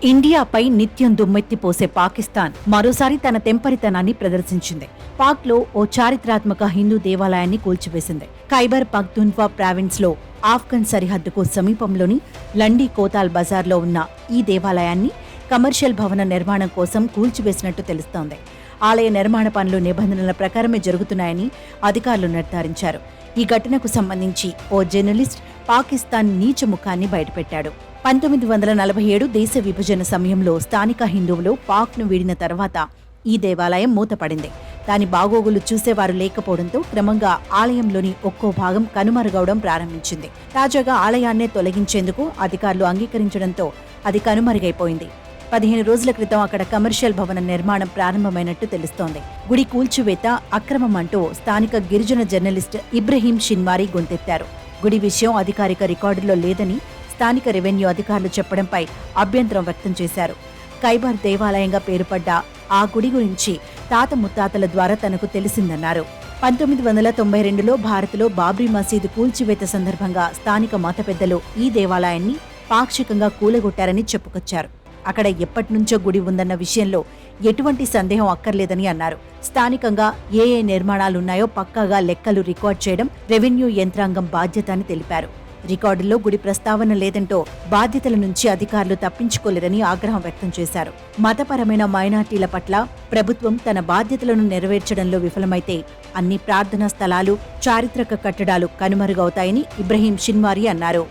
ఇండియాపై నిత్యం దుమ్మెత్తిపోసే పాకిస్తాన్ మరోసారి తన తెంపరితనాన్ని ప్రదర్శించింది. పాక్లో ఓ చారిత్రాత్మక హిందూ దేవాలయాన్ని కూల్చివేసింది. ఖైబర్ పఖ్తూన్ఖ్వా ప్రావిన్స్లో ఆఫ్ఘన్ సరిహద్దుకు సమీపంలోని లండీ కోతాల్ బజార్లో ఉన్న ఈ దేవాలయాన్ని కమర్షియల్ భవన నిర్మాణం కోసం కూల్చివేసినట్టు తెలుస్తోంది. ఆలయ నిర్మాణ పనులు నిబంధనల ప్రకారమే జరుగుతున్నాయని అధికారులు నిర్ధారించారు. ఈ ఘటనకు సంబంధించి ఓ జర్నలిస్ట్ పాకిస్తాన్ నీచ ముఖాన్ని బయటపెట్టాడు. 1947 దేశ విభజన సమయంలో స్థానిక హిందువులు పాక్ను వీడిన తర్వాత ఈ దేవాలయం మూతపడింది. దాని బాగోగులు చూసేవారు లేకపోవడంతో క్రమంగా ఆలయంలోని ఒక్కో భాగం కనుమరుగవడం ప్రారంభించింది. తాజాగా ఆలయాన్నే తొలగించేందుకు అధికారులు అంగీకరించడంతో అది కనుమరుగైపోయింది. 15 రోజుల క్రితం అక్కడ కమర్షియల్ భవన నిర్మాణం ప్రారంభమైనట్టు తెలుస్తోంది. గుడి కూల్చివేత అక్రమం అంటూ స్థానిక గిరిజన జర్నలిస్ట్ ఇబ్రహీం షిన్వారీ గొంతెత్తారు. గుడి విషయం అధికారిక రికార్డులో లేదని స్థానిక రెవెన్యూ అధికారులు చెప్పడంపై అభ్యంతరం వ్యక్తం చేశారు. ఖైబర్ దేవాలయంగా పేరుపడ్డ ఆ గుడి గురించి తాత ముత్తాతల ద్వారా తనకు తెలిసిందన్నారు. 1992లో భారత్లో బాబ్రీ మసీదు కూల్చివేత సందర్భంగా స్థానిక మత పెద్దలు ఈ దేవాలయాన్ని పాక్షికంగా కూలగొట్టారని చెప్పుకొచ్చారు. అక్కడ ఎప్పటినుంచో గుడి ఉందన్న విషయంలో ఎటువంటి సందేహం అక్కర్లేదని అన్నారు. స్థానికంగా ఏ నిర్మాణాలున్నాయో పక్కాగా లెక్కలు రికార్డ్ చేయడం రెవెన్యూ యంత్రాంగం బాధ్యత అని తెలిపారు. రికార్డుల్లో గుడి ప్రస్తావన లేదంటూ బాధ్యతల నుంచి అధికారులు తప్పించుకోలేరని ఆగ్రహం వ్యక్తం చేశారు. మతపరమైన మైనార్టీల పట్ల ప్రభుత్వం తన బాధ్యతలను నెరవేర్చడంలో విఫలమైతే అన్ని ప్రార్థనా స్థలాలు, చారిత్రక కట్టడాలు కనుమరుగవుతాయని ఇబ్రహీం షిన్వారీ అన్నారు.